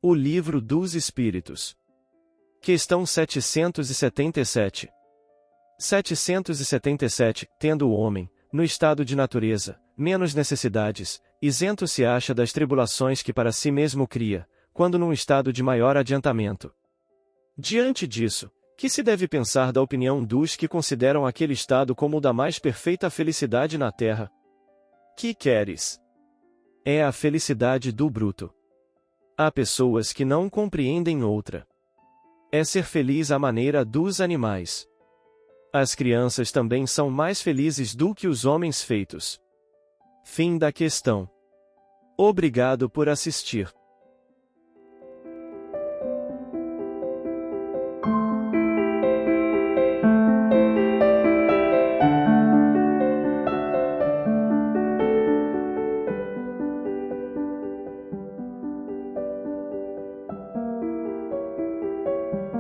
O Livro dos Espíritos. Questão 777. 777. Tendo o homem, no estado de natureza, menos necessidades, isento se acha das tribulações que para si mesmo cria, quando num estado de maior adiantamento. Diante disso, que se deve pensar da opinião dos que consideram aquele estado como o da mais perfeita felicidade na terra? Que queres? É a felicidade do bruto. Há pessoas que não compreendem outra. É ser feliz à maneira dos animais. As crianças também são mais felizes do que os homens feitos. Fim da questão. Obrigado por assistir.